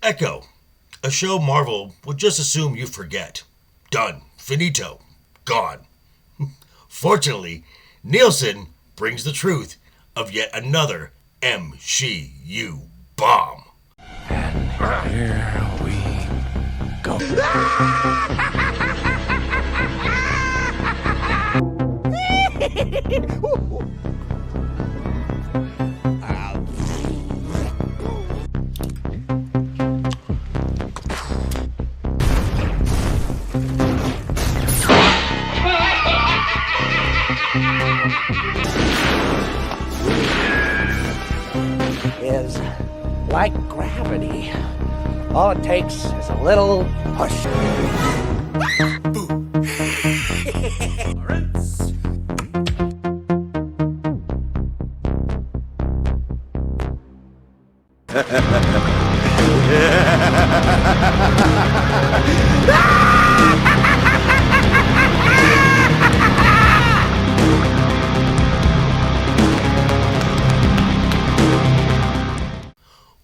Echo, a show Marvel would just assume you forget. Done. Finito. Gone. Fortunately, Nielsen brings the truth of yet another MSHEU bomb. And here we go. Is like gravity. All it takes is a little push.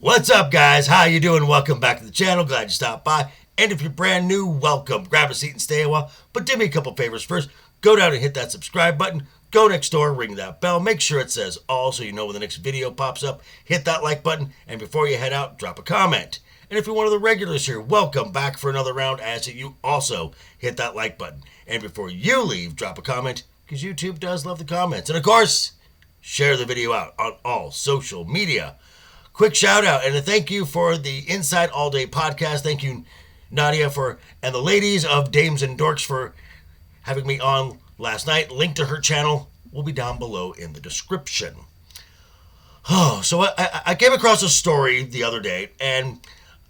What's up, guys? How you doing? Welcome back to the channel. Glad you stopped by. And if you're brand new, welcome. Grab a seat and stay a while. But do me a couple favors first. Go down and hit that subscribe button. Go next door, ring that bell. Make sure it says all so you know when the next video pops up. Hit that like button. And before you head out, drop a comment. And if you're one of the regulars here, welcome back for another round. As you also hit that like button. And before you leave, drop a comment, because YouTube does love the comments. And of course, share the video out on all social media. Quick shout out and a thank you for the Inside All Day podcast. Thank you, Nadia, and the ladies of Dames and Dorks for having me on last night. Link to her channel will be down below in the description. Oh, so I came across a story the other day, and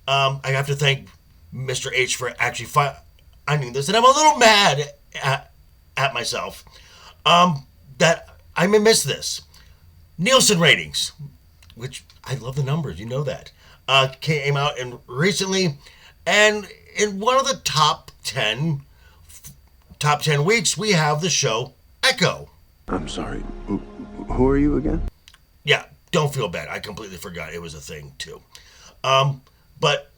I have to thank Mr. H for actually finding this, and I'm a little mad at myself that I may miss this. Nielsen ratings, which I love the numbers, you know that, came out recently, and in one of the top 10 weeks, we have the show Echo. I'm sorry, who are you again? Yeah, don't feel bad. I completely forgot it was a thing, too. But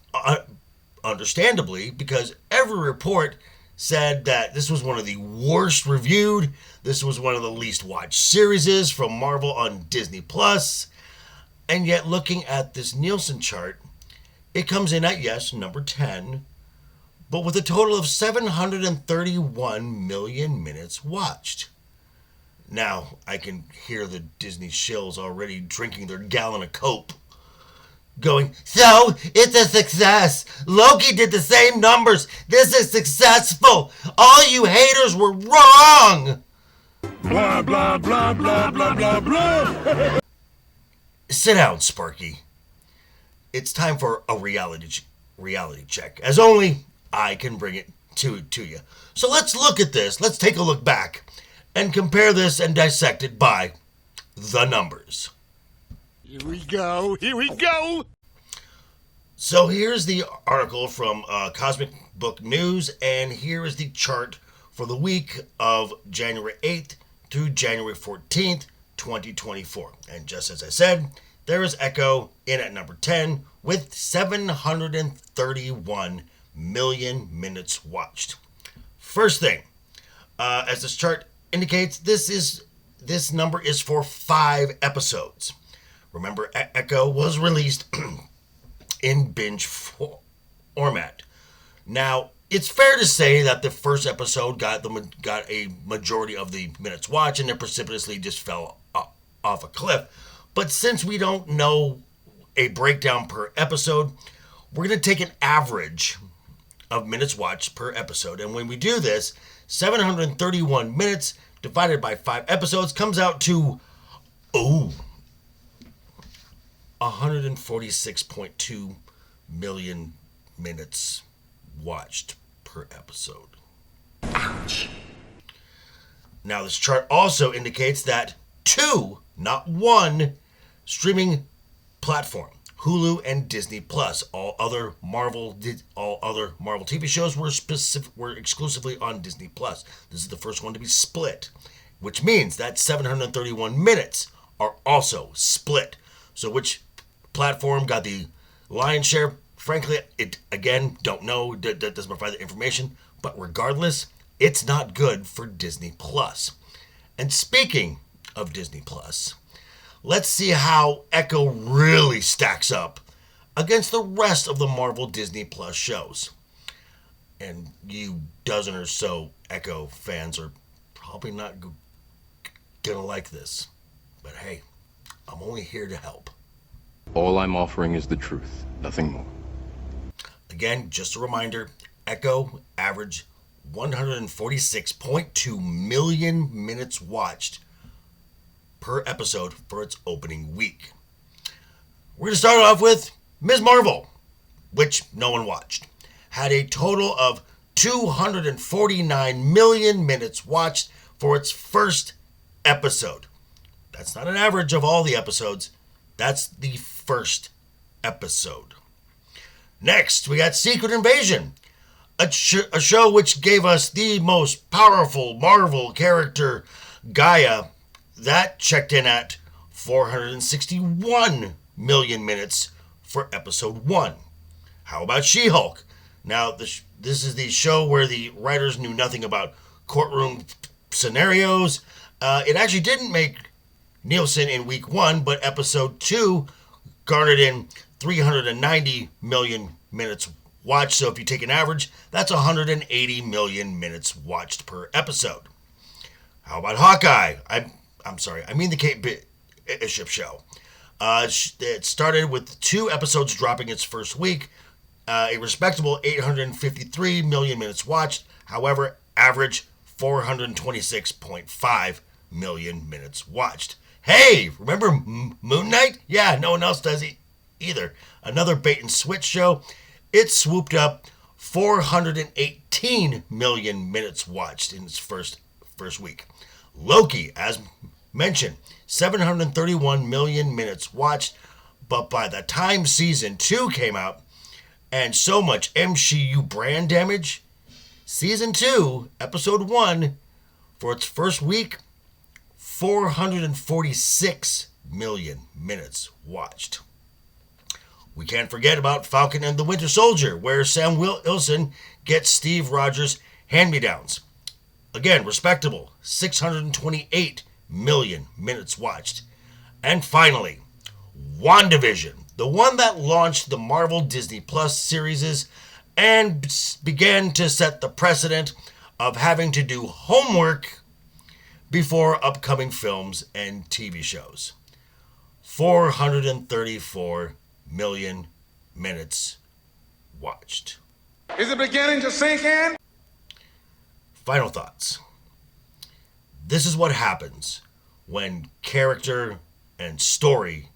understandably, because every report said that this was one of the worst reviewed, this was one of the least watched series from Marvel on Disney+. And yet, looking at this Nielsen chart, it comes in at, yes, number 10, but with a total of 731 million minutes watched. Now, I can hear the Disney shills already drinking their gallon of Coke, going, "So, it's a success. Loki did the same numbers. This is successful. All you haters were wrong." Blah, blah, blah, blah, blah, blah, blah. Sit down, Sparky. It's time for a reality check, as only I can bring it to you. So let's look at this. Let's take a look back and compare this and dissect it by the numbers. Here we go. Here we go. So here's the article from Cosmic Book News, and here is the chart for the week of January 8th through January 14th, 2024. And just as I said, there is Echo in at number 10 with 731 million minutes watched. First thing, as this chart indicates, this number is for 5 episodes. Remember, Echo was released in binge format. Now, it's fair to say that the first episode got a majority of the minutes watched, and it precipitously just fell off a cliff. But since we don't know a breakdown per episode, we're going to take an average of minutes watched per episode. And when we do this, 731 minutes divided by 5 episodes comes out to 146.2 million minutes watched per episode. Ouch. Now, this chart also indicates that 2, not 1, streaming platform, Hulu and Disney Plus. All other Marvel TV shows were exclusively on Disney Plus. This is the first one to be split, which means that 731 minutes are also split. So which platform got the lion's share? frankly, it, again, don't know, that doesn't provide the information, but regardless, it's not good for Disney Plus. And speaking of Disney Plus, let's see how Echo really stacks up against the rest of the Marvel Disney Plus shows. And you dozen or so Echo fans are probably not gonna like this. But hey, I'm only here to help. All I'm offering is the truth, nothing more. Again, just a reminder, Echo averaged 146.2 million minutes watched per episode for its opening week. We're going to start off with Ms. Marvel, which no one watched. Had a total of 249 million minutes watched for its first episode. That's not an average of all the episodes. That's the first episode. Next, we got Secret Invasion, a show which gave us the most powerful Marvel character, Gaia. That checked in at 461 million minutes for episode 1. How about She-Hulk? Now, this is the show where the writers knew nothing about courtroom scenarios. It actually didn't make Nielsen in week 1, but episode 2 garnered in 390 million minutes watched. So if you take an average, that's 180 million minutes watched per episode. How about Hawkeye? I'm sorry, I mean the Kate Bishop show. It started with 2 episodes dropping its first week. A respectable 853 million minutes watched. However, average 426.5 million minutes watched. Hey, remember Moon Knight? Yeah, no one else does either. Another bait and switch show. It swooped up 418 million minutes watched in its first week. Loki, as mentioned, 731 million minutes watched, but by the time season 2 came out, and so much MSHEU brand damage, season 2, episode 1, for its first week, 446 million minutes watched. We can't forget about Falcon and the Winter Soldier, where Sam Wilson gets Steve Rogers' hand-me-downs. Again, respectable, 628 million minutes watched. And finally, WandaVision, the one that launched the Marvel Disney Plus series and began to set the precedent of having to do homework before upcoming films and TV shows. 434 million minutes watched. Is it beginning to sink in? Final thoughts. This is what happens when character and story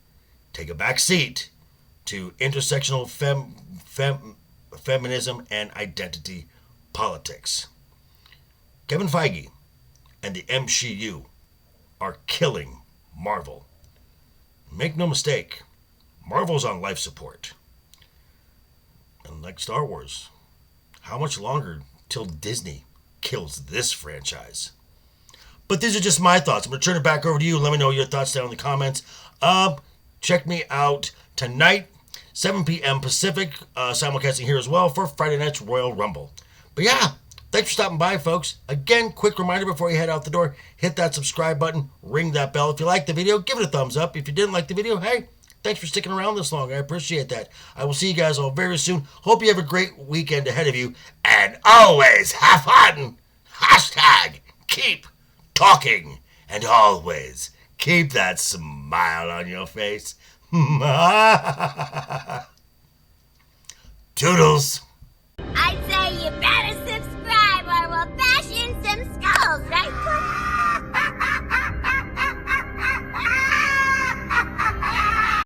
take a back seat to intersectional feminism and identity politics. Kevin Feige and the MSHEU are killing Marvel. Make no mistake, Marvel's on life support. And like Star Wars, how much longer till Disney kills this franchise? But these are just my thoughts. I'm going to turn it back over to you. Let me know your thoughts down in the comments. Check me out tonight, 7 p.m. Pacific, simulcasting here as well for Friday night's Royal Rumble. But yeah, thanks for stopping by, folks. Again, quick reminder before you head out the door, hit that subscribe button, ring that bell. If you liked the video, give it a thumbs up. If you didn't like the video, hey, thanks for sticking around this long. I appreciate that. I will see you guys all very soon. Hope you have a great weekend ahead of you. And always have fun. Hashtag keep talking. And always keep that smile on your face. Toodles.